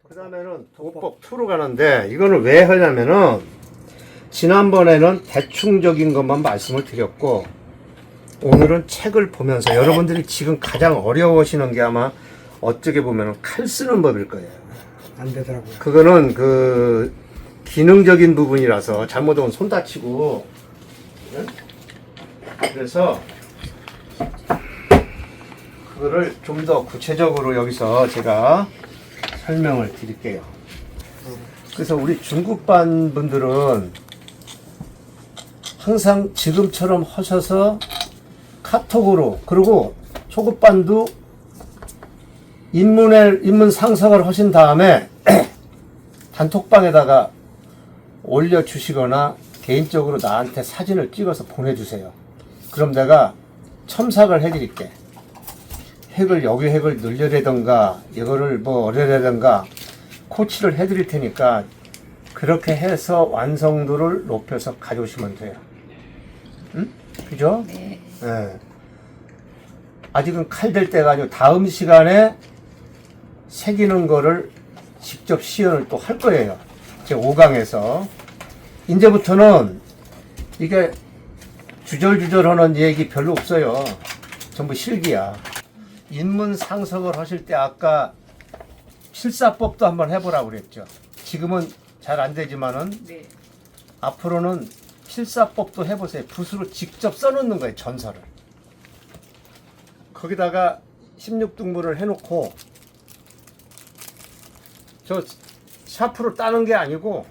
그 다음에는 도법 2로 가는데, 이거는 왜 하냐면은 지난번에는 대충적인 것만 말씀을 드렸고, 오늘은 책을 보면서 여러분들이 지금 가장 어려워하시는 게 아마 어떻게 보면 칼 쓰는 법일 거예요. 안 되더라고요. 그거는 그 기능적인 부분이라서 잘못하면 손 다치고, 네? 그래서 그거를 좀 더 구체적으로 여기서 제가 설명을 드릴게요. 그래서 우리 중국반 분들은 항상 지금처럼 하셔서 카톡으로, 그리고 초급반도 입문 상석을 하신 다음에 단톡방에다가 올려주시거나 개인적으로 나한테 사진을 찍어서 보내주세요. 그럼 내가 첨삭을 해드릴게. 여기 핵을 늘려라던가 이거를 뭐 어려라던가 코치를 해드릴 테니까 그렇게 해서 완성도를 높여서 가져오시면 돼요. 응? 그죠? 네. 네. 아직은 칼 될 때가 아니고 다음 시간에 새기는 거를 직접 시연을 또 할 거예요. 제 5강에서. 이제부터는 이게 주절주절 하는 얘기 별로 없어요. 전부 실기야. 인문 상석을 하실 때 아까 필사법도 한번 해보라고 그랬죠. 지금은 잘 안 되지만은 네. 앞으로는 필사법도 해보세요. 붓으로 직접 써놓는 거예요. 전설을. 거기다가 16등분을 해놓고 저 샤프로 따는 게 아니고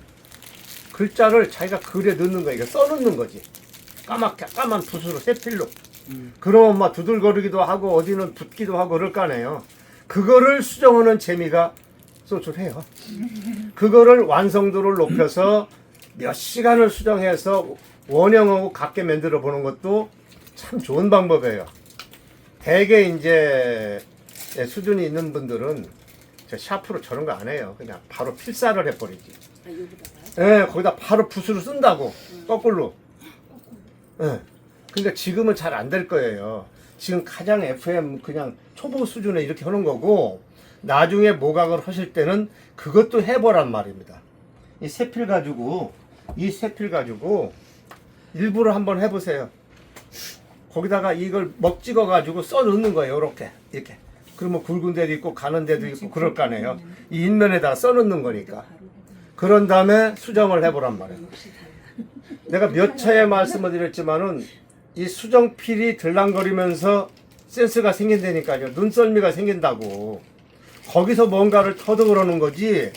글자를 자기가 글에 넣는 거예요. 이거 써놓는 거지. 까만 붓으로 새필로. 그러면 막 두들거리기도 하고 어디는 붙기도 하고 그럴 거 아니에요. 그거를 수정하는 재미가 쏠쏠해요. 그거를 완성도를 높여서 몇 시간을 수정해서 원형하고 같게 만들어 보는 것도 참 좋은 방법이에요. 대개 이제 수준이 있는 분들은 저 샤프로 저런 거 안 해요. 그냥 바로 필사를 해버리지. 아, 여기다가요? 예, 거기다 바로 붓으로 쓴다고. 거꾸로. 예. 그러니까 지금은 잘 안 될 거예요. 지금 가장 FM 그냥 초보 수준에 이렇게 하는 거고, 나중에 모각을 하실 때는 그것도 해보란 말입니다. 이 세필 가지고 일부러 한번 해보세요. 거기다가 이걸 먹 찍어 가지고 써 넣는 거예요. 이렇게. 그러면 굵은 데도 있고 가는 데도 있고 그럴 거 아니에요. 이 인면에다가 써 넣는 거니까. 그런 다음에 수정을 해보란 말이에요. 내가 몇 차례 말씀을 드렸지만은 이 수정필이 들랑거리면서 센스가 생긴다니까요. 눈썰미가 생긴다고. 거기서 뭔가를 터득하는 거지.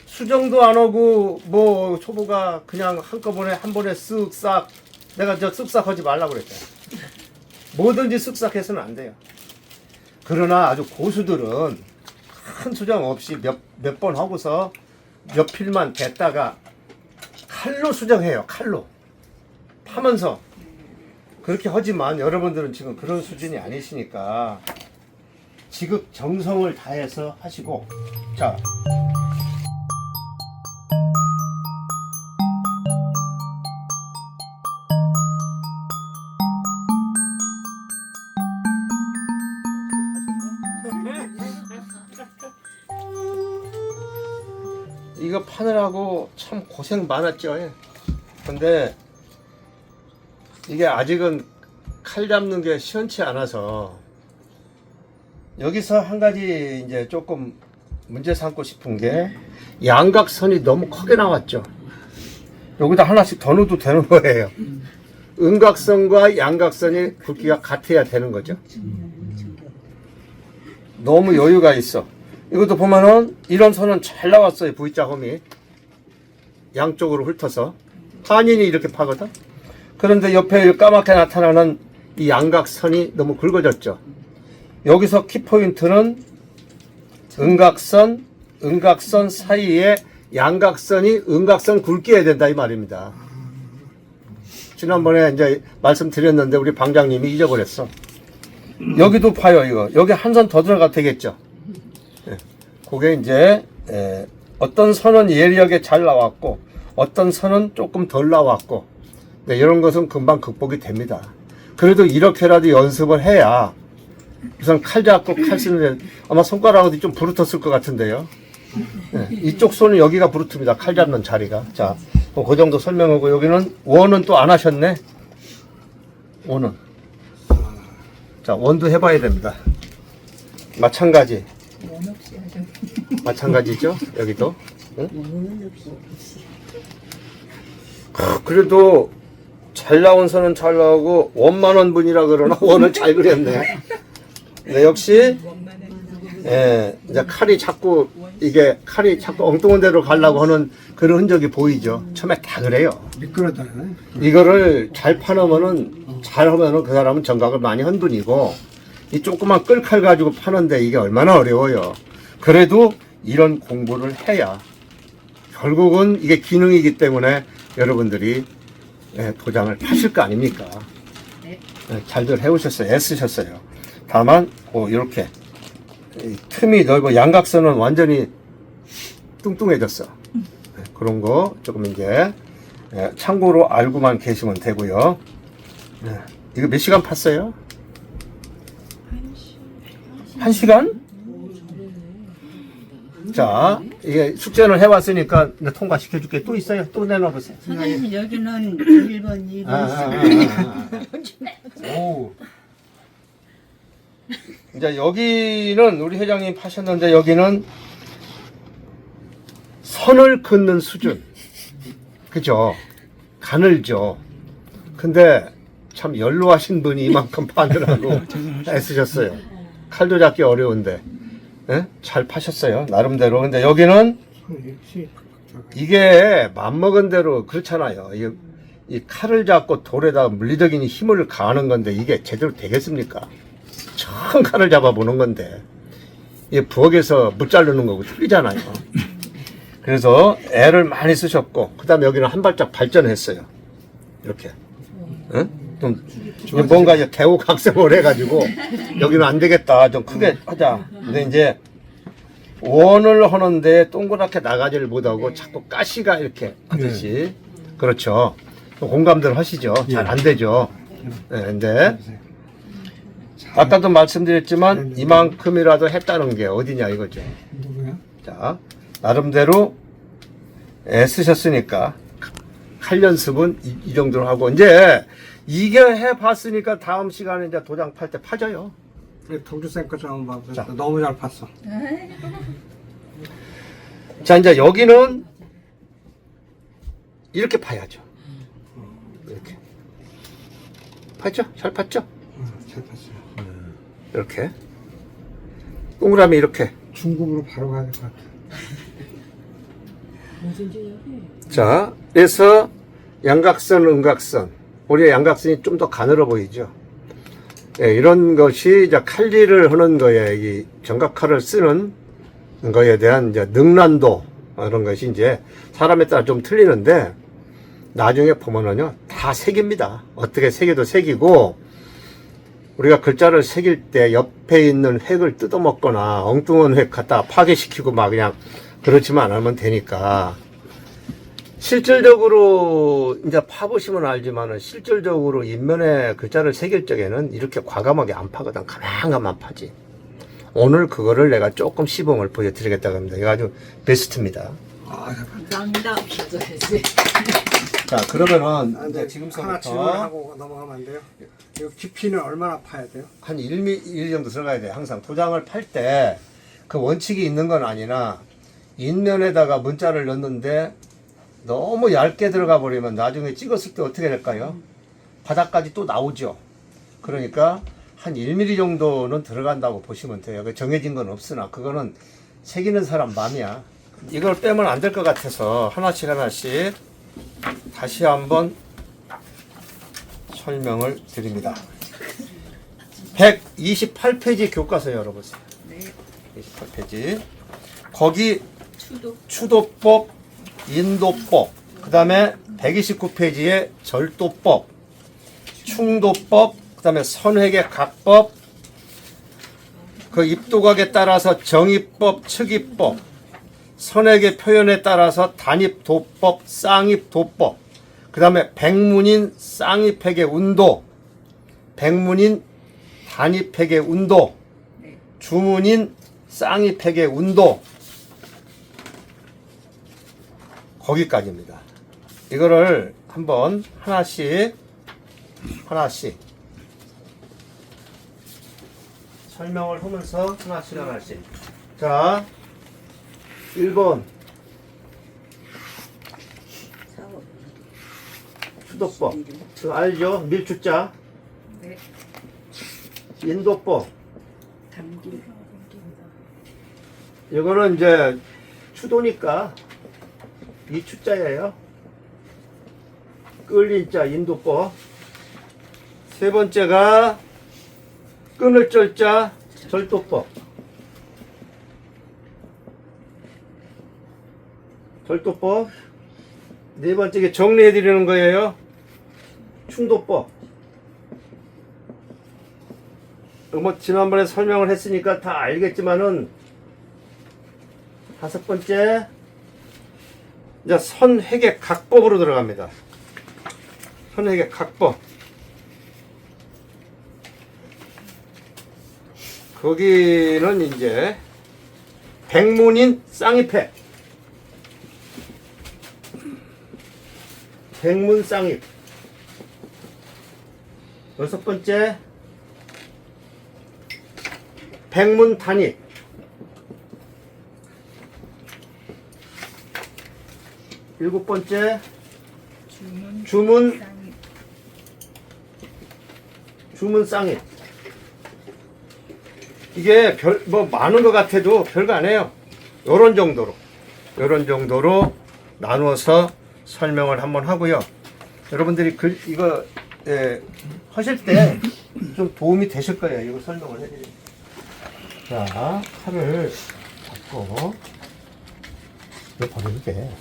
수정도 안 하고 뭐 초보가 그냥 한꺼번에 한 번에 쓱싹, 내가 저 쓱싹 하지 말라고 그랬잖아. 뭐든지 쓱싹 해서는 안 돼요. 그러나 아주 고수들은 큰 수정 없이 몇 번 하고서 몇 필만 댔다가 칼로 수정해요. 칼로 파면서. 그렇게 하지만 여러분들은 지금 그런 수준이 아니시니까 지극 정성을 다해서 하시고. 자, 이거 파느라고 참 고생 많았죠. 근데 이게 아직은 칼 잡는 게 시원치 않아서, 여기서 한 가지 이제 조금 문제 삼고 싶은 게 양각선이 너무 크게 나왔죠. 여기다 하나씩 더 넣어도 되는 거예요. 음각선과 양각선이 굵기가 같아야 되는 거죠. 너무 여유가 있어. 이것도 보면은 이런 선은 잘 나왔어요. V자홈이 양쪽으로 훑어서 한인이 이렇게 파거든. 그런데 옆에 까맣게 나타나는 이 양각선이 너무 굵어졌죠. 여기서 키포인트는 음각선 사이에 양각선이 음각선 굵게 해야 된다 이 말입니다. 지난번에 이제 말씀드렸는데 우리 방장님이 잊어버렸어. 여기도 파요. 이거 여기 한 선 더 들어가 되겠죠. 그게 이제 어떤 선은 예리하게 잘 나왔고 어떤 선은 조금 덜 나왔고, 네, 이런 것은 금방 극복이 됩니다. 그래도 이렇게라도 연습을 해야 우선 칼 잡고 칼 쓰는데 아마 손가락이 좀 부르텄을 것 같은데요. 네, 이쪽 손은 여기가 브루트입니다. 칼 잡는 자리가. 자, 그 정도 설명하고 여기는 원은 또 안 하셨네. 원은. 자, 원도 해봐야 됩니다. 마찬가지. 마찬가지죠? 여기도. 응? 그래도 잘 나온 선은 잘 나오고 원만원 분이라 그러나 원은 잘 그렸네. 네, 역시 예, 이제 칼이 자꾸 엉뚱한 데로 가려고 하는 그런 흔적이 보이죠. 처음에 다 그래요. 미끄러다네. 이거를 잘 파놓으면은 잘하면은 그 사람은 정각을 많이 한 분이고 이 조그만 끌칼 가지고 파는데 이게 얼마나 어려워요. 그래도 이런 공부를 해야 결국은 이게 기능이기 때문에 여러분들이 도장을 파실 거 아닙니까? 네. 잘들 해오셨어요. 애쓰셨어요. 다만 이렇게 틈이 넓어 양각선은 완전히 뚱뚱해졌어. 그런 거 조금 이제 참고로 알고만 계시면 되고요. 이거 몇 시간 팠어요? 1시간? 자, 이게 숙제를 해왔으니까 통과시켜줄게. 또 있어요? 또 내놔보세요. 선생님 여기는 1번, 2번. 오. 이제 여기는 우리 회장님 파셨는데 여기는 선을 긋는 수준. 그죠? 가늘죠. 근데 참 연로하신 분이 이만큼 파느라고 애쓰셨어요. 칼도 잡기 어려운데. 예? 잘 파셨어요. 나름대로. 근데 여기는 이게 맘먹은 대로 그렇잖아요. 이 칼을 잡고 돌에다 물리적인 힘을 가하는 건데 이게 제대로 되겠습니까? 처음 칼을 잡아보는 건데 이 부엌에서 못 자르는 거고 틀리잖아요. 그래서 애를 많이 쓰셨고 그 다음에 여기는 한 발짝 발전했어요. 이렇게. 응? 좀 뭔가 이제 개호각성을 해가지고 여기는 안 되겠다. 좀 크게 하자. 근데 이제 원을 하는데 동그랗게 나가지를 못하고 자꾸 가시가 이렇게 하듯이. 그렇죠. 공감들 하시죠. 잘 안 되죠. 네, 근데 아까도 말씀드렸지만 이만큼이라도 했다는 게 어디냐 이거죠. 자, 나름대로 애쓰셨으니까 칼 연습은 이 정도로 하고 이제 이게 해봤으니까 다음 시간에 이제 도장 팔 때 파져요. 동주쌤 거좀 한번 봐보세요. 너무 잘 팠어. 자, 이제 여기는 이렇게 파야죠. 이렇게. 팠죠? 잘 팠죠? 잘 팠어요. 이렇게. 동그라미 이렇게. 중국으로 바로 가야 될 것 같아. 자, 그래서 양각선, 음각선. 우리의 양각선이 좀 더 가늘어 보이죠. 예, 이런 것이 이제 칼질을 하는 거에 이 정각칼을 쓰는 거에 대한 이제 능란도 이런 것이 이제 사람에 따라 좀 틀리는데 나중에 보면은요 다 색입니다. 어떻게 색에도 색이고 우리가 글자를 새길 때 옆에 있는 획을 뜯어먹거나 엉뚱한 획 갖다 파괴시키고 막 그냥 그렇지만 않으면 되니까 실질적으로 이제 파보시면 알지만은 실질적으로 인면에 글자를 새길 적에는 이렇게 과감하게 안 파거든. 가만가만 파지. 오늘 그거를 내가 조금 시범을 보여드리겠다고 합니다. 이거 아주 베스트입니다. 감사합니다. 자, 그러면은 이제 하나 질문 지금서부터 하고 넘어가면 안 돼요? 이 깊이는 얼마나 파야 돼요? 한 1mm 정도 들어가야 돼요. 항상 도장을 팔 때 그 원칙이 있는 건 아니나 인면에다가 문자를 넣는데 너무 얇게 들어가 버리면 나중에 찍었을 때 어떻게 될까요? 바닥까지 또 나오죠. 그러니까 한 1mm 정도는 들어간다고 보시면 돼요. 정해진 건 없으나 그거는 새기는 사람 마음이야. 이걸 빼면 안 될 것 같아서 하나씩 하나씩 다시 한번 설명을 드립니다. 128페이지 교과서 열어보세요. 28페이지. 거기 추도법, 인도법, 그 다음에 129페이지에 절도법, 충도법, 그 다음에 선획의 각법, 그 입도각에 따라서 정입법, 측입법, 선획의 표현에 따라서 단입도법, 쌍입도법, 그 다음에 백문인 쌍입획의 운도, 백문인 단입획의 운도, 주문인 쌍입획의 운도, 거기까지입니다. 이거를 한번 하나씩 설명을 하면서 하나씩. 자, 1번 추도법. 그거 알죠? 밀추자. 네. 인도법. 담기. 이거는 이제 추도니까 이 추자예요. 끌린 자 인도법. 세 번째가 끈을 쩔 자 절도법. 네 번째 정리해 드리는 거예요. 충도법. 뭐 지난번에 설명을 했으니까 다 알겠지만은 다섯 번째 이제 선회계 각법으로 들어갑니다. 선회계 각법. 거기는 이제 백문인 쌍입회. 백문 쌍입. 여섯 번째 백문 단입. 일곱 번째 주문 쌍입. 이게 뭐 많은 것 같아도 별거 아니에요. 요런 정도로 나누어서 설명을 한번 하고요. 여러분들이 이거 하실 때 좀 도움이 되실 거예요. 이거 설명을 해드리면. 자, 칼을 잡고 이거 버려도 돼.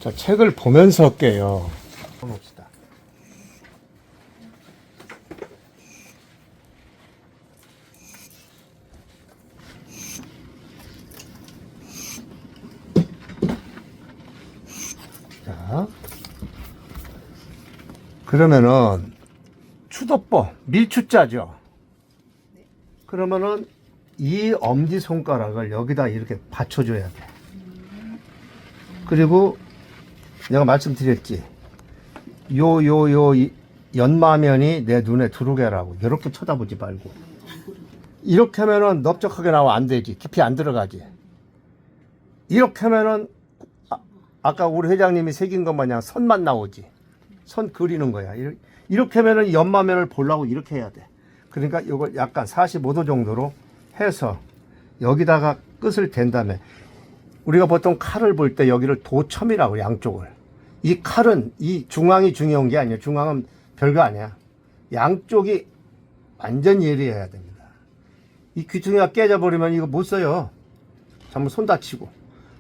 자, 책을 보면서 할게요. 봅시다. 자, 그러면은 추도법 밀추자죠. 그러면은 이 엄지 손가락을 여기다 이렇게 받쳐줘야 돼. 그리고 내가 말씀드렸지. 요 연마면이 내 눈에 들어오게 하라고. 이렇게 쳐다보지 말고. 이렇게 하면은 넓적하게 나와 안 되지. 깊이 안 들어가지. 이렇게 하면은 아까 우리 회장님이 새긴 것 마냥 선만 나오지. 선 그리는 거야. 이렇게 하면은 연마면을 보려고 이렇게 해야 돼. 그러니까 이걸 약간 45도 정도로 해서 여기다가 끝을 댄 다음에 우리가 보통 칼을 볼 때 여기를 도첨이라고 양쪽을. 이 칼은 이 중앙이 중요한 게 아니에요. 중앙은 별거 아니야. 양쪽이 완전 예리해야 됩니다. 이 귀퉁이가 깨져버리면 이거 못 써요. 잘못 손 다치고.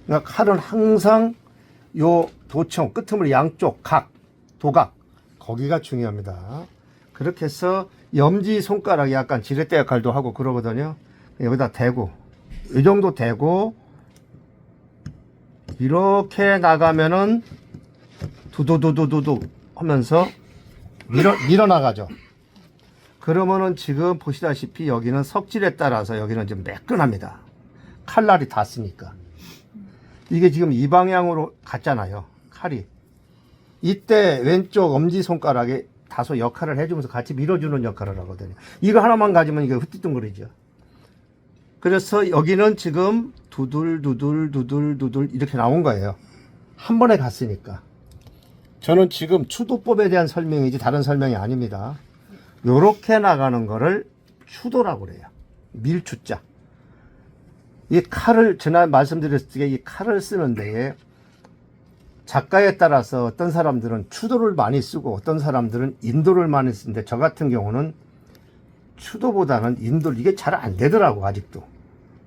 그러니까 칼은 항상 요 도청 끝으로 양쪽 각, 도각 거기가 중요합니다. 그렇게 해서 염지 손가락이 약간 지렛대 역할도 하고 그러거든요. 여기다 대고 이 정도 대고 이렇게 나가면은 두두두두두두 하면서 밀어나가죠. 그러면은 지금 보시다시피 여기는 석질에 따라서 여기는 좀 매끈합니다. 칼날이 닿으니까. 이게 지금 이 방향으로 갔잖아요. 칼이. 이때 왼쪽 엄지손가락에 다소 역할을 해주면서 같이 밀어주는 역할을 하거든요. 이거 하나만 가지면 이게 휘뚱거리죠. 그래서 여기는 지금 두들두들 이렇게 나온 거예요. 한 번에 갔으니까. 저는 지금 추도법에 대한 설명이지 다른 설명이 아닙니다. 요렇게 나가는 거를 추도라고 그래요. 밀추자. 이 칼을 지난 말씀드렸을 때 이 칼을 쓰는데 작가에 따라서 어떤 사람들은 추도를 많이 쓰고 어떤 사람들은 인도를 많이 쓰는데 저 같은 경우는 추도보다는 인도를 이게 잘 안 되더라고 아직도.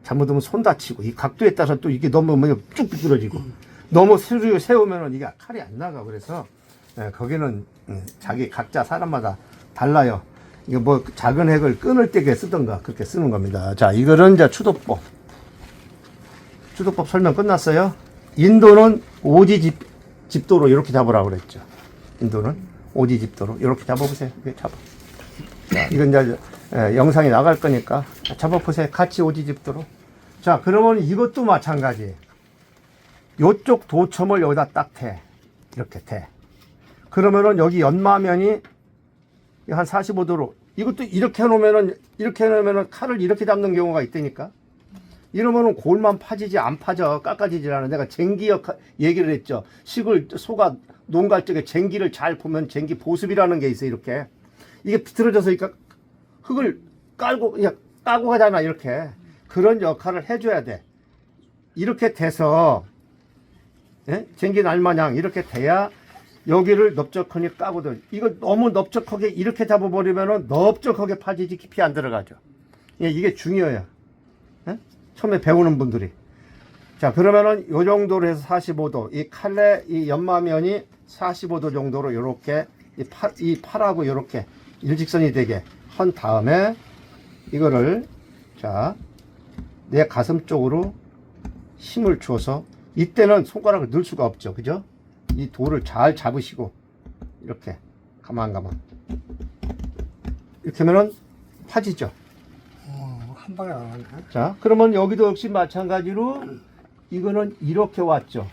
잘못하면 손 다치고 이 각도에 따라서 또 이게 너무 쭉 비뚤어지고 너무 스르르 세우면은 이게 칼이 안 나가. 그래서 거기는 자기 각자 사람마다 달라요. 이거 뭐 작은 핵을 끊을 때 쓰던가 그렇게 쓰는 겁니다. 자, 이거는 이제 추도법 설명 끝났어요. 인도는 오지집도로 이렇게 잡으라고 그랬죠. 인도는 오지집도로 이렇게 잡아보세요. 이렇게 잡아. 자, 이건 이제 영상이 나갈 거니까 잡아보세요. 같이 오지집도로. 자, 그러면 이것도 마찬가지. 요쪽 도첨을 여기다 딱 대. 이렇게 대. 그러면은 여기 연마면이 한 45도로, 이것도 이렇게 해놓으면은 칼을 이렇게 잡는 경우가 있다니까. 이러면은 골만 파지지 안 파져. 깎아지질 않아. 내가 쟁기 얘기를 했죠. 시골 소가 농갈 적에 쟁기를 잘 보면 쟁기 보습이라는 게 있어. 이렇게 이게 비틀어져서 그러니까 흙을 깔고 그냥 까고 가잖아. 이렇게 그런 역할을 해줘야 돼. 이렇게 돼서 쟁기 날마냥 이렇게 돼야 여기를 넓적하니 까거든. 이거 너무 넓적하게 이렇게 잡아버리면은 넓적하게 파지지 깊이 안 들어가죠. 이게 중요해요. 처음에 배우는 분들이. 자, 그러면은 요 정도로 해서 45도, 이 칼의 이 연마면이 45도 정도로 요렇게 이 팔하고 요렇게 일직선이 되게 한 다음에 이거를 자, 내 가슴 쪽으로 힘을 주어서 이때는 손가락을 넣을 수가 없죠. 그죠? 이 돌을 잘 잡으시고 이렇게 가만 이렇게 하면은 파지죠. 한 방에 나가네. 자, 그러면 여기도 역시 마찬가지로 이거는 이렇게 왔죠.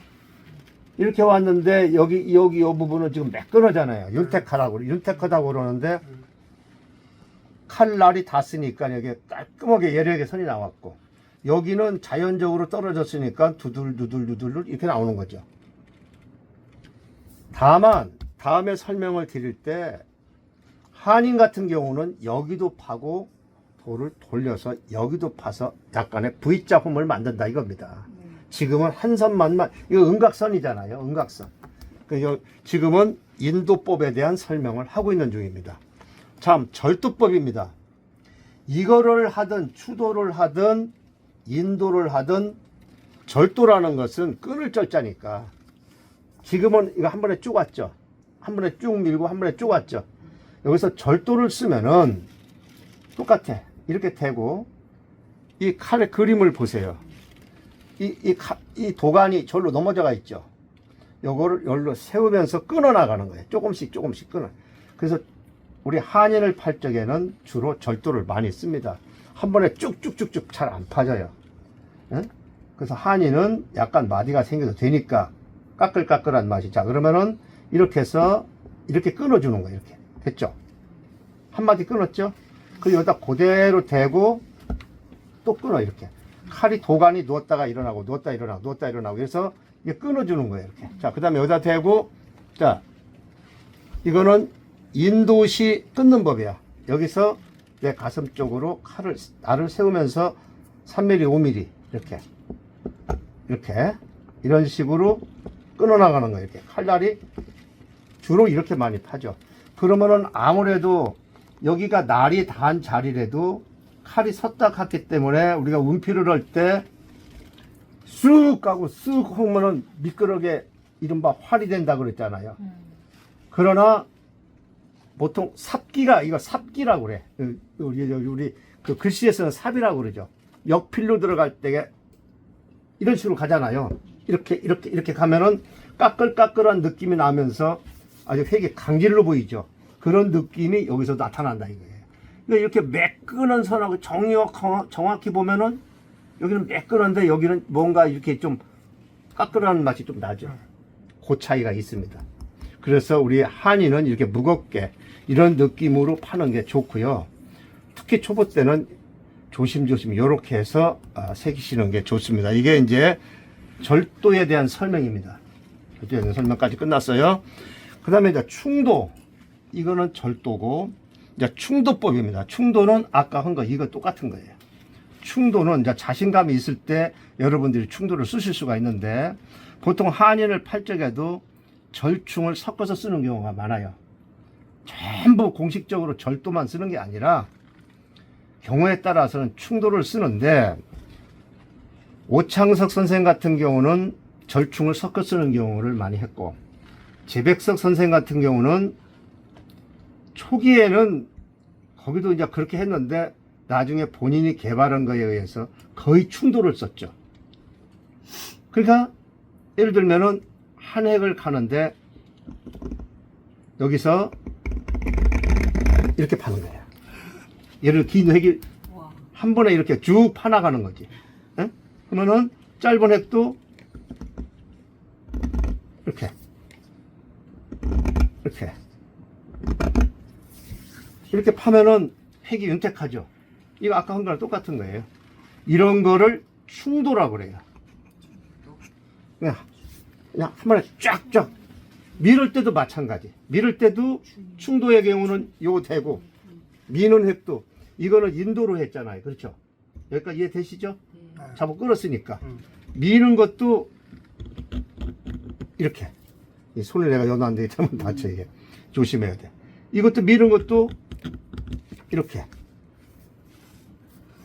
이렇게 왔는데 여기 이 부분은 지금 매끈하잖아요. 윤택하다고 그러는데 칼날이 닿았으니까 여기 깔끔하게 예리하게 선이 나왔고, 여기는 자연적으로 떨어졌으니까 두들두들 이렇게 나오는 거죠. 다만 다음에 설명을 드릴 때 한인 같은 경우는 여기도 파고 돌을 돌려서 여기도 파서 약간의 V자 홈을 만든다 이겁니다. 지금은 한 선만, 이거 음각선이잖아요. 음각선. 지금은 인도법에 대한 설명을 하고 있는 중입니다. 참, 절도법입니다. 이거를 하든 추도를 하든 인도를 하든 절도라는 것은 끈을 쩔자니까. 지금은 이거 한 번에 쭉 왔죠. 한 번에 쭉 밀고 한 번에 쭉 왔죠. 여기서 절도를 쓰면은 똑같아. 이렇게 대고 이 칼의 그림을 보세요. 이 도관이 절로 넘어져가 있죠. 요거를 열로 세우면서 끊어 나가는 거예요. 조금씩 끊어. 그래서 우리 한인을 팔 적에는 주로 절도를 많이 씁니다. 한 번에 쭉쭉쭉쭉 잘 안 파져요. 그래서 한인은 약간 마디가 생겨도 되니까 까끌까끌한 맛이. 자, 그러면은 이렇게 해서 이렇게 끊어주는 거예요. 이렇게 됐죠? 한 마디 끊었죠? 그 여기다 그대로 대고 또 끊어. 이렇게 칼이 도관이 누웠다가 일어나고 누웠다 일어나고 그래서 이게 끊어주는 거예요. 이렇게. 자, 그 다음에 여기다 대고, 자, 이거는 인도시 끊는 법이야. 여기서 내 가슴 쪽으로 날을 세우면서 3mm, 5mm 이렇게 이런 식으로 끊어 나가는 거예요. 이렇게 칼날이 주로 이렇게 많이 파죠. 그러면은 아무래도 여기가 날이 닿은 자리라도 칼이 섰다 갔기 때문에 우리가 운피를 할 때 쑥 가고 쑥 하면은 미끄러게 이른바 활이 된다 그랬잖아요. 그러나 보통 삽기가, 이거 삽기라고 그래. 우리 그 글씨에서는 삽이라고 그러죠. 역필로 들어갈 때 이런 식으로 가잖아요. 이렇게 가면은 까끌까끌한 느낌이 나면서 아주 되게 강질로 보이죠. 그런 느낌이 여기서 나타난다 이거예요. 그러니까 이렇게 매끈한 선하고 정확히 보면은 여기는 매끈한데 여기는 뭔가 이렇게 좀 까끌한 맛이 좀 나죠. 그 차이가 있습니다. 그래서 우리 한인은 이렇게 무겁게 이런 느낌으로 파는 게 좋고요. 특히 초보 때는 조심조심 이렇게 해서 새기시는 게 좋습니다. 이게 이제 절도에 대한 설명입니다. 절도에 대한 설명까지 끝났어요. 그 다음에 이제 충도. 이거는 절도고, 이제 충도법입니다. 충도는 아까 한 거, 이거 똑같은 거예요. 충도는 이제 자신감이 있을 때 여러분들이 충도를 쓰실 수가 있는데, 보통 한인을 팔 적에도 절충을 섞어서 쓰는 경우가 많아요. 전부 공식적으로 절도만 쓰는 게 아니라 경우에 따라서는 충도를 쓰는데, 오창석 선생 같은 경우는 절충을 섞어 쓰는 경우를 많이 했고, 재백석 선생 같은 경우는 초기에는 거기도 이제 그렇게 했는데 나중에 본인이 개발한 거에 의해서 거의 충도를 썼죠. 그러니까 예를 들면은 한 획을 가는데 여기서 이렇게 파는 거야. 얘를 긴 획이 한 번에 이렇게 쭉 파나가는 거지. 그러면은 짧은 획도 이렇게. 이렇게. 이렇게 파면은 핵이 윤택하죠. 이거 아까 한 거랑 똑같은 거예요. 이런 거를 충도라고 그래요. 그냥 한 번에 쫙쫙. 밀을 때도 마찬가지. 밀을 때도 충도의 경우는 요 되고, 미는 핵도, 이거는 인도로 했잖아요. 그렇죠? 여기까지 이해되시죠? 잡아 끌었으니까. 미는 것도 이렇게. 이 손을 내가 연안 되기 때문에 다쳐, 이게. 조심해야 돼. 이것도 미는 것도 이렇게.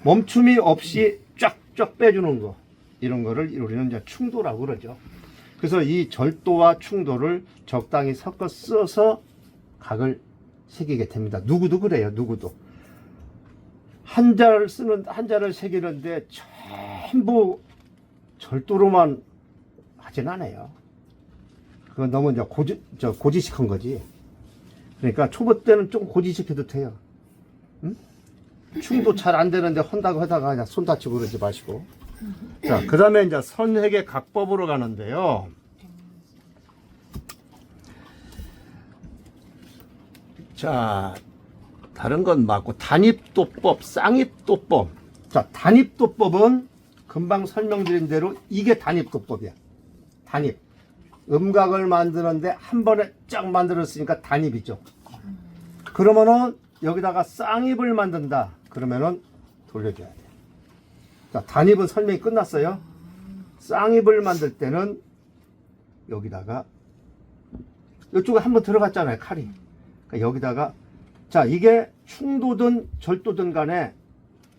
멈춤이 없이 쫙쫙 빼주는 거. 이런 거를 우리는 이제 충도라고 그러죠. 그래서 이 절도와 충도를 적당히 섞어 써서 각을 새기게 됩니다. 누구도 그래요, 누구도. 한자를 새기는데 전부 절도로만 하진 않아요. 그건 너무 이제 고지식한 거지. 그러니까 초보 때는 좀 고지식해도 돼요. 응? 충도 잘 안 되는데 헌다고 하다가 그냥 손 다치고 그러지 마시고. 자, 그 다음에 이제 선획의 각법으로 가는데요. 자, 다른 건 맞고, 단입도법, 쌍입도법. 자, 단입도법은 금방 설명드린 대로 이게 단입도법이야. 단입. 음각을 만드는데 한 번에 쫙 만들었으니까 단입이죠. 그러면은 여기다가 쌍입을 만든다. 그러면은 돌려줘야 돼. 자, 단입은 설명이 끝났어요. 쌍입을 만들 때는 여기다가 이쪽에 한번 들어갔잖아요, 칼이. 그러니까 여기다가, 자, 이게 충도든 절도든 간에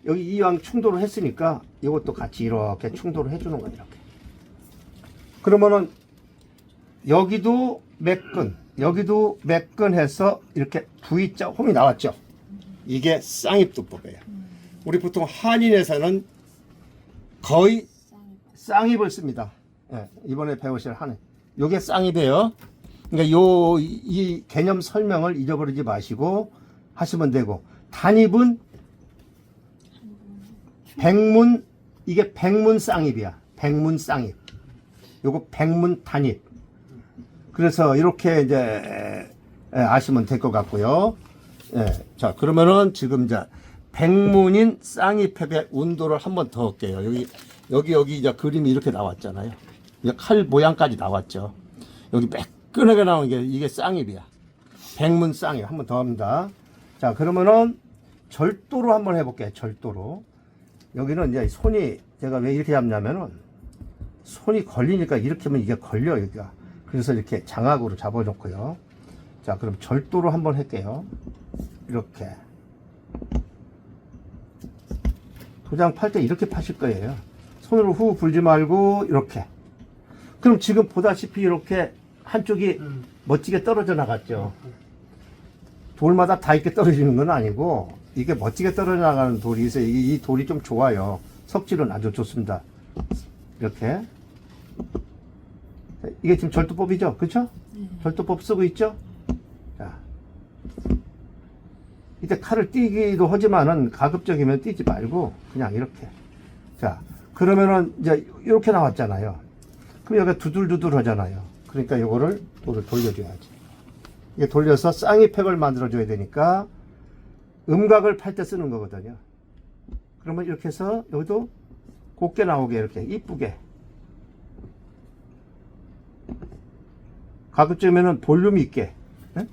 여기 이왕 충도를 했으니까 이것도 같이 이렇게 충도를 해주는 거예요, 이렇게. 그러면은 여기도 여기도 몇 근 해서 이렇게 V자 홈이 나왔죠. 이게 쌍입도법이에요. 우리 보통 한인에서는 거의 쌍입을 씁니다. 예, 이번에 배우실 한인. 요게 쌍입이에요. 그러니까 이 개념 설명을 잊어버리지 마시고 하시면 되고, 단입은 백문, 이게 백문 쌍입이야. 백문 쌍입. 요거 백문 단입. 그래서 이렇게 이제 아시면 될 것 같고요. 예, 자, 그러면은 지금 이제 백문인 쌍입획의 운도를 한 번 더 할게요. 여기 이제 그림이 이렇게 나왔잖아요. 이제 칼 모양까지 나왔죠. 여기 매끈하게 나온 게 이게 쌍입이야. 백문 쌍입 한 번 더 합니다. 자, 그러면은 절도로 한번 해볼게요. 절도로. 여기는 이제 손이, 제가 왜 이렇게 잡냐면은 손이 걸리니까 이렇게 하면 이게 걸려, 여기가. 그래서 이렇게 장악으로 잡아놓고요. 자, 그럼 절도로 한번 할게요. 이렇게. 도장 팔 때 이렇게 파실 거예요. 손으로 후 불지 말고 이렇게. 그럼 지금 보다시피 이렇게 한쪽이 멋지게 떨어져 나갔죠. 돌마다 다 이렇게 떨어지는 건 아니고 이게 멋지게 떨어져 나가는 돌이 있어요. 이 돌이 좀 좋아요. 석질은 아주 좋습니다. 이렇게. 이게 지금 절도법이죠, 그렇죠? 절도법 쓰고 있죠. 자, 이때 칼을 띄기도 하지만은 가급적이면 띄지 말고 그냥 이렇게. 자, 그러면은 이제 이렇게 나왔잖아요. 그럼 여기가 두들두들 하잖아요. 그러니까 요거를 돌을 돌려줘야지. 이게 돌려서 쌍입획을 만들어줘야 되니까 음각을 팔 때 쓰는 거거든요. 그러면 이렇게 해서 여기도 곱게 나오게 이렇게 이쁘게. 가급적이면은 볼륨 있게. 네?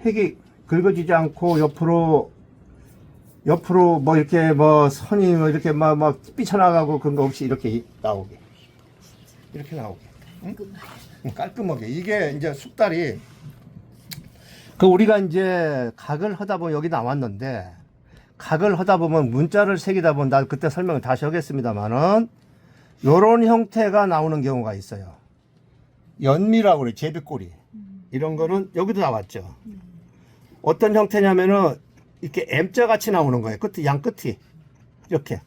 획이 긁어지지 않고 옆으로 뭐 이렇게 뭐 선이 뭐 이렇게 막 삐쳐나가고 그런 거 없이 이렇게 나오게. 이렇게 나오게. 응? 깔끔하게. 이게 이제 숙달이, 우리가 이제 각을 하다 보면 여기 나왔는데, 각을 하다 보면 문자를 새기다 보면, 나 그때 설명을 다시 하겠습니다만은, 요런 형태가 나오는 경우가 있어요. 연미라고 그래, 제비꼬리. 이런 거는 여기도 나왔죠. 어떤 형태냐면은, 이렇게 M자 같이 나오는 거예요. 양 끝이. 이렇게.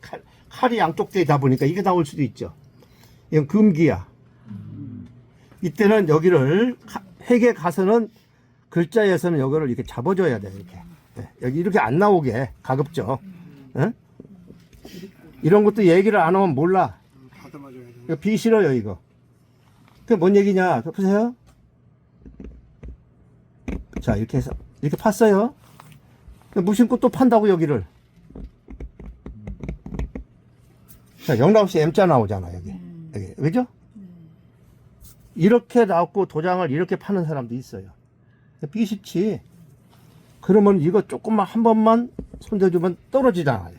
칼이 양쪽 되다 보니까 이게 나올 수도 있죠. 이건 금기야. 이때는 여기를, 획에 가서는, 글자에서는 여기를 이렇게 잡아줘야 돼요, 이렇게. 네, 여기 이렇게 안 나오게, 가급적. 네? 이런 것도 얘기를 안 하면 몰라. 다듬어줘야 돼. 이거 비 싫어요, 이거. 그게 뭔 얘기냐? 보세요. 자, 이렇게 해서, 이렇게 팠어요. 무심코 또 판다고, 여기를. 자, 영락없이 M자 나오잖아, 여기. 여기. 그죠? 이렇게 나왔고, 도장을 이렇게 파는 사람도 있어요. 비기 쉽지. 그러면 이거 조금만, 한 번만 손대주면 떨어지잖아요.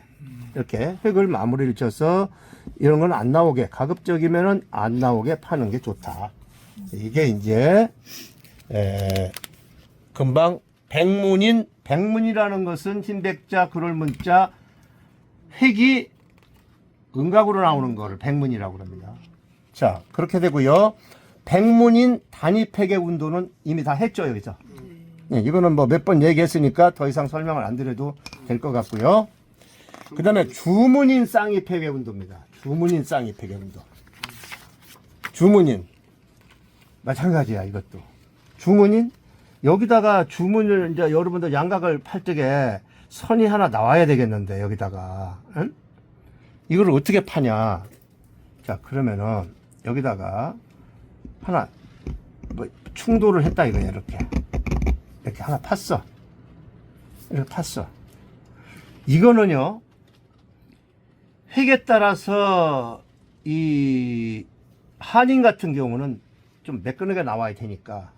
이렇게 획을 마무리를 쳐서 이런 건 안 나오게, 가급적이면은 안 나오게 파는 게 좋다. 이게 이제, 금방 백문이라는 것은 흰백자, 그럴 문자, 획이 음각으로 나오는 거를 백문이라고 합니다. 자, 그렇게 되고요. 백문인 단위팩의 운동은 이미 다 했죠, 여기서. 네, 이거는 뭐 몇 번 얘기했으니까 더 이상 설명을 안 드려도 될 것 같고요. 그 다음에 주문인 쌍이팩의 운동입니다. 주문인 쌍이팩의 운동. 주문인. 마찬가지야, 이것도. 주문인? 여기다가 주문을 이제 여러분들 양각을 팔 적에 선이 하나 나와야 되겠는데, 여기다가. 응? 이걸 어떻게 파냐. 자, 그러면은 여기다가 하나, 뭐, 충돌을 했다, 이거야, 이렇게. 이렇게 하나 팠어. 이렇게 팠어. 이거는요, 획에 따라서 이 한인 같은 경우는 좀 매끈하게 나와야 되니까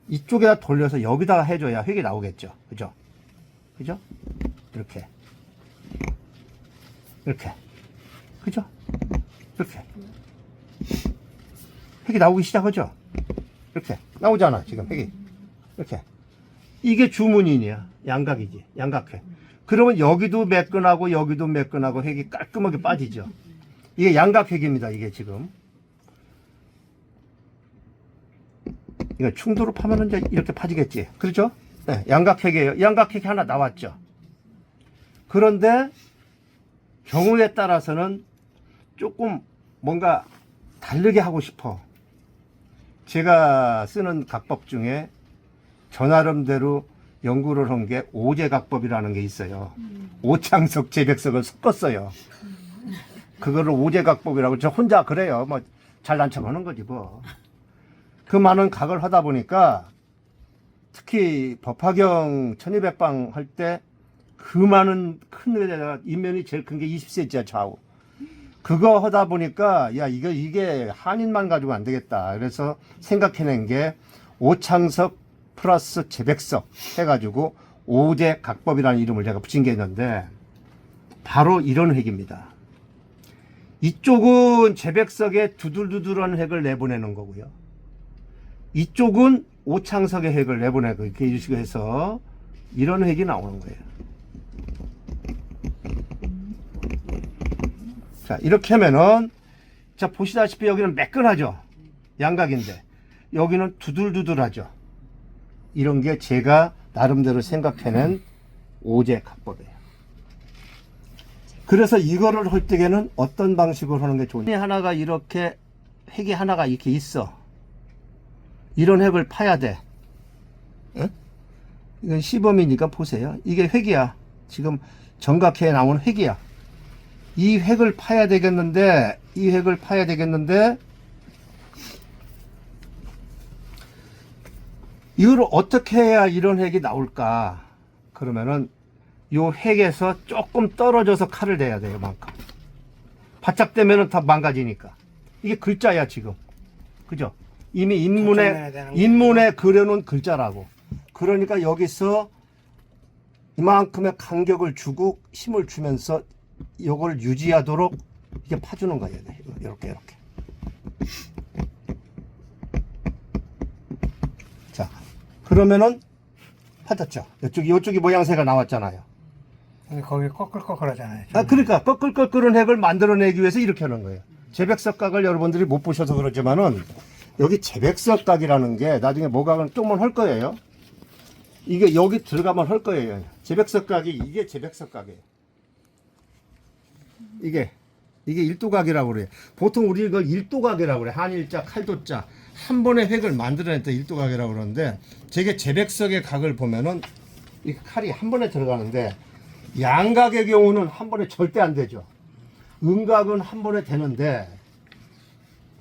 이쪽에다 돌려서 여기다가 해줘야 획이 나오겠죠. 그죠? 그죠? 이렇게. 이렇게. 그죠? 이렇게. 획이 나오기 시작하죠? 이렇게. 나오잖아, 지금 획이. 이렇게. 이게 주문인이야. 양각이지. 양각획. 그러면 여기도 매끈하고 여기도 매끈하고 획이 깔끔하게 빠지죠. 이게 양각획입니다. 이게 지금. 이거 충돌을 파면은 이제 이렇게 파지겠지. 그렇죠? 네, 양각획이에요. 양각획이 하나 나왔죠. 그런데 경우에 따라서는 조금 뭔가 다르게 하고 싶어. 제가 쓰는 각법 중에 저 나름대로 연구를 한 게 오제각법이라는 게 있어요. 오창석, 재백석을 섞었어요. 그거를 오제각법이라고 저 혼자 그래요. 뭐 잘난 척 하는 거지 뭐. 그 많은 각을 하다 보니까 특히 법화경 1200방 할 때 그 많은 큰 데다가 인면이 제일 큰 게 20cm야 좌우. 그거 하다 보니까 야 이게 한인만 가지고 안 되겠다. 그래서 생각해낸 게 오창석 플러스 재백석 해가지고 오제각법이라는 이름을 제가 붙인 게 있는데 바로 이런 획입니다. 이쪽은 재백석의 두들두들한 획을 내보내는 거고요. 이쪽은 오창석의 획을 내보내고 이렇게 이식을 해서 이런 획이 나오는 거예요. 자, 이렇게 하면은 자 보시다시피 여기는 매끈하죠. 양각인데 여기는 두들두들하죠. 이런 게 제가 나름대로 생각해낸 오제각법이에요. 그래서 이거를 할 때에는 어떤 방식으로 하는 게 좋냐. 하나가 이렇게 획이 하나가 이렇게 있어. 이런 획을 파야 돼. 응? 이건 시범이니까 보세요. 이게 획이야. 지금 정각회에 나온 획이야. 이 획을 파야 되겠는데 이걸 어떻게 해야 이런 획이 나올까? 그러면은 요 획에서 조금 떨어져서 칼을 대야 돼요, 만큼. 바짝 대면은 다 망가지니까. 이게 글자야, 지금. 그죠? 이미 인문에 그려놓은 글자라고. 그러니까 여기서 이만큼의 간격을 주고 힘을 주면서 요걸 유지하도록 이게 파주는 거예요. 이렇게. 자, 그러면은 파졌죠. 이쪽이 모양새가 나왔잖아요. 거기 꺼끌꺼끌 하잖아요. 아, 그러니까 꺼끌꺼끌한 획을 만들어내기 위해서 이렇게 하는 거예요. 재백석각을 여러분들이 못 보셔서 그러지만은 여기 재백석각이라는 게 나중에 모각은 조금은 할 거예요. 이게 여기 들어가면 할 거예요. 재백석각이 이게 재백석각이에요. 이게 일도각이라고 그래요. 보통 우리 이걸 일도각이라고 그래. 한일자, 칼도자 한 번에 획을 만들어냈다 일도각이라고 그러는데 제게 재백석의 각을 보면은 이 칼이 한 번에 들어가는데 양각의 경우는 한 번에 절대 안 되죠. 음각은 한 번에 되는데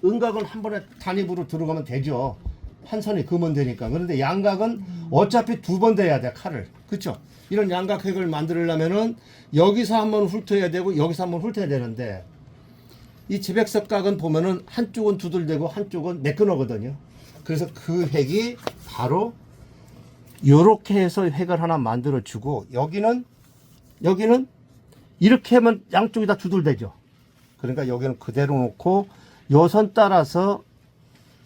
음각은 한 번에 단입으로 들어가면 되죠. 한 선이 그으면 되니까. 그런데 양각은 어차피 두 번 돼야 돼, 칼을. 그쵸? 이런 양각획을 만들려면은 여기서 한번 훑어야 되고 여기서 한번 훑어야 되는데 이 지백석각은 보면은 한쪽은 두들대고 한쪽은 매끈하거든요. 그래서 그 획이 바로 요렇게 해서 획을 하나 만들어 주고 여기는 이렇게 하면 양쪽이 다 두들대죠. 그러니까 여기는 그대로 놓고 요 선 따라서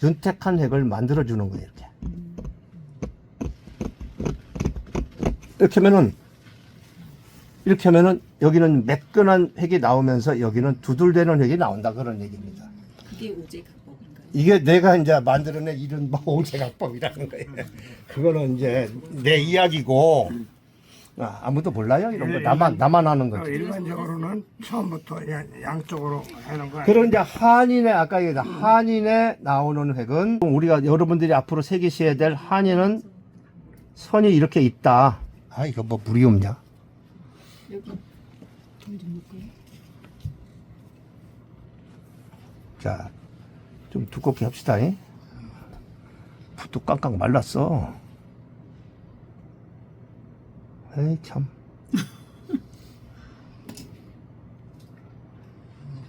윤택한 획을 만들어 주는 거예요. 이렇게 하면은 여기는 매끈한 획이 나오면서 여기는 두들대는 획이 나온다, 그런 얘기입니다. 그게 오제각법인가요? 이게 내가 이제 만들어낸 이른바 오제각법이라는 거예요. 그거는 이제 내 이야기고 아무도 몰라요 이런 거. 나만 하는 거지. 일반적으로는 처음부터 양쪽으로 하는 거야. 그런 이제 한인의 아까 얘기했다 한인에 나오는 획은 우리가 여러분들이 앞으로 새기셔야 될 한인은 선이 이렇게 있다. 아 이거 뭐 물이 없냐? 여기 좀 묶어요. 자, 좀 두껍게 합시다. 붓도 깡깡 말랐어. 에이 참.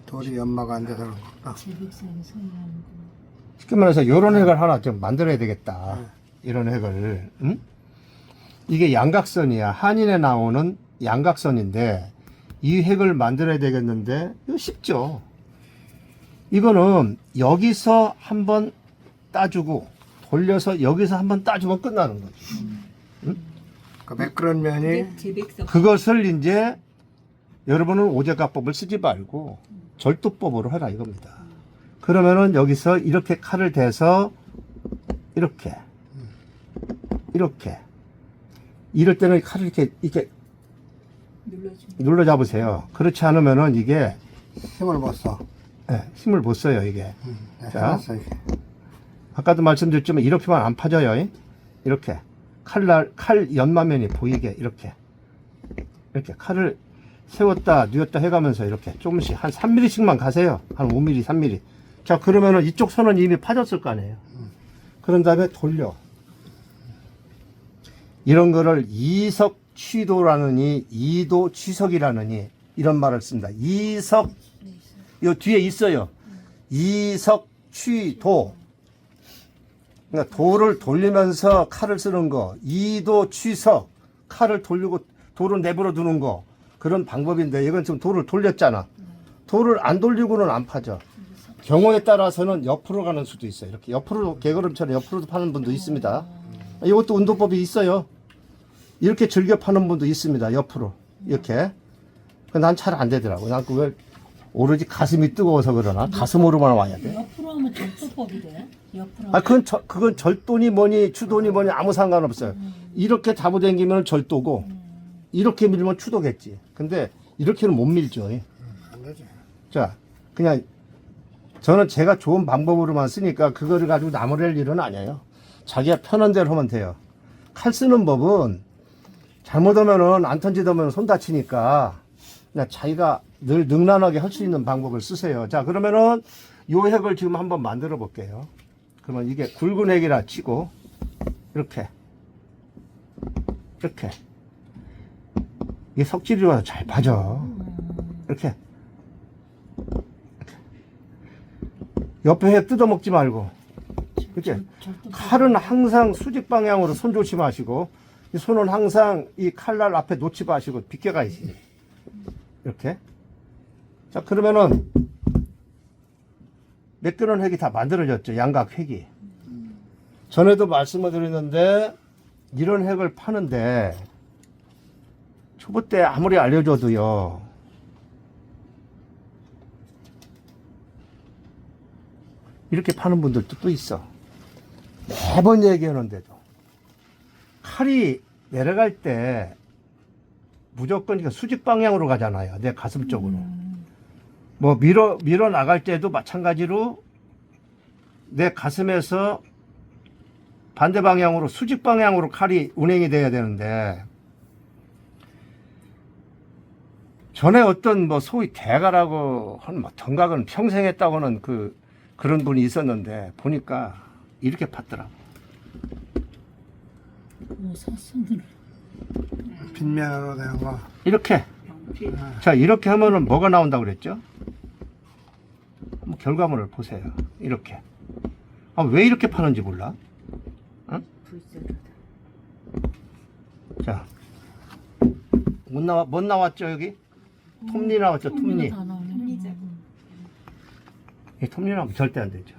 돌이 연마가 안 돼서 그런 거다. 제백선이 선이라는 거. 쉽게 말해서 이런 획을 하나 좀 만들어야 되겠다. 이런 획을. 응? 이게 양각선이야. 한인에 나오는 양각선인데 이 획을 만들어야 되겠는데 이거 쉽죠. 이거는 여기서 한번 따주고 돌려서 여기서 한번 따주면 끝나는 거지. 그 매끄러운 면이 그게 제백선. 그것을 이제 여러분은 오제각법을 쓰지 말고 절도법으로 해라 이겁니다. 그러면은 여기서 이렇게 칼을 대서 이렇게 이럴 때는 칼을 이렇게 눌러 잡으세요. 그렇지 않으면은 이게 힘을 못 써. 힘을 못 써요 이게. 자, 해놨어, 이게. 아까도 말씀드렸지만 이렇게만 안 파져요. 이렇게 칼 연마면이 보이게 이렇게 칼을 세웠다 뉘었다 해가면서 이렇게 조금씩 한 3mm씩만 가세요. 한 5mm, 3mm. 자 그러면은 이쪽 선은 이미 파졌을 거 아니에요. 그런 다음에 돌려. 이런 거를 이석취도라느니 이도 취석이라느니 이런 말을 씁니다. 이석 요 뒤에 있어요. 이석취도. 그러니까 도를 돌리면서 칼을 쓰는 거. 이도 취석. 칼을 돌리고 도를 내버려 두는 거. 그런 방법인데 이건 지금 도를 돌렸잖아. 도를 안 돌리고는 안 파죠. 경우에 따라서는 옆으로 가는 수도 있어요. 이렇게 옆으로 개걸음처럼 옆으로도 파는 분도 있습니다. 이것도 운동법이 있어요. 이렇게 즐겨 파는 분도 있습니다. 옆으로 이렇게. 난 잘 안 되더라고. 난 그걸 오로지 가슴이 뜨거워서 그러나 가슴으로만 와야 돼. 옆으로 하면 절도법이 돼요? 옆으로. 아 그건 절도니 뭐니 추도니 뭐니 아무 상관없어요. 이렇게 잡아당기면 절도고 이렇게 밀면 추도겠지. 근데 이렇게는 못 밀죠. 안 되지. 자, 그냥 저는 제가 좋은 방법으로만 쓰니까 그거를 가지고 나무랄 일은 아니에요. 자기가 편한 대로 하면 돼요. 칼 쓰는 법은 잘못하면은 안 던지다면 손 다치니까 그냥 자기가 늘 능란하게 할 수 있는 방법을 쓰세요. 자, 그러면은 요 획을 지금 한번 만들어 볼게요. 그러면 이게 굵은 획이라 치고 이렇게 이게 석질이 와서 잘 빠져. 이렇게 옆에 획 뜯어먹지 말고. 그치? 칼은 항상 수직 방향으로 손 조심하시고, 이 손은 항상 이 칼날 앞에 놓지 마시고 비껴가야지. 이렇게. 자, 그러면은, 매끄러운 획이 다 만들어졌죠. 양각 획이. 전에도 말씀을 드렸는데, 이런 획을 파는데, 초보 때 아무리 알려줘도요, 이렇게 파는 분들도 또 있어. 매번 얘기하는데도. 칼이 내려갈 때 무조건 수직 방향으로 가잖아요. 내 가슴 쪽으로. 뭐 밀어 나갈 때도 마찬가지로 내 가슴에서 반대 방향으로 수직 방향으로 칼이 운행이 돼야 되는데 전에 어떤 뭐 소위 대가라고 한 뭐 덩각은 평생 했다고는 그 그런 분이 있었는데 보니까 이렇게 팠더라고. 오, 사선으로. 빗면으로 된 거. 이렇게. 자, 이렇게 하면은 뭐가 나온다고 그랬죠? 한번 결과물을 보세요. 이렇게. 아, 왜 이렇게 파는지 몰라? 응? 자, 못 나왔죠, 여기? 톱니 나왔죠, 톱니. 다 나오네. 이 톱니 나오면 절대 안 되죠.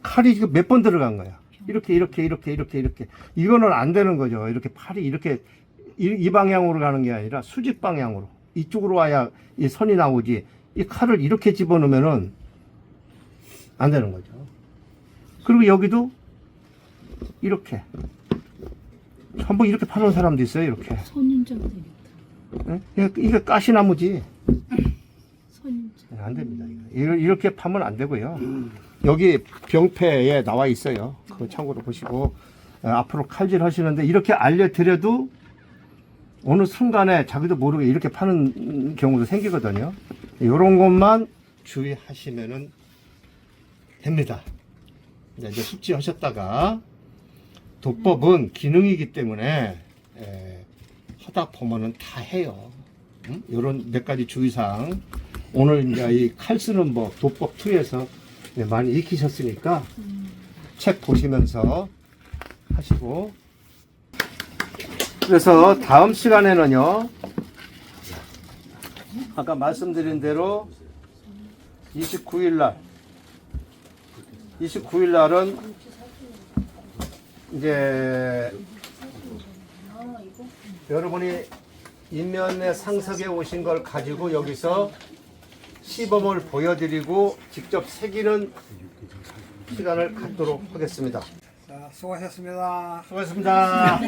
칼이 지금 몇 번 들어간 거야. 이렇게. 이거는 안 되는 거죠. 이렇게 팔이 이렇게 이 방향으로 가는 게 아니라 수직 방향으로. 이쪽으로 와야 이 선이 나오지. 이 칼을 이렇게 집어넣으면은 안 되는 거죠. 그리고 여기도 이렇게. 한번 이렇게 파는 사람도 있어요, 이렇게. 선인장 되겠다. 예? 이게 가시나무지. 선인장. 안 됩니다. 이렇게 파면 안 되고요. 여기 병패에 나와 있어요. 그거 참고로 보시고 앞으로 칼질 하시는데 이렇게 알려드려도 어느 순간에 자기도 모르게 이렇게 파는 경우도 생기거든요. 이런 것만 주의하시면 됩니다. 이제 숙지하셨다가 도법은 기능이기 때문에 하다 보면은 다 해요. 이런 몇 가지 주의사항. 오늘 이제 이 칼 쓰는 법 도법 2에서 많이 익히셨으니까 책 보시면서 하시고. 그래서 다음 시간에는요, 아까 말씀드린 대로 29일 날은 이제 여러분이 인면의 상석에 오신 걸 가지고 여기서 시범을 보여드리고 직접 새기는 시간을 갖도록 하겠습니다. 자, 수고하셨습니다. 수고하셨습니다.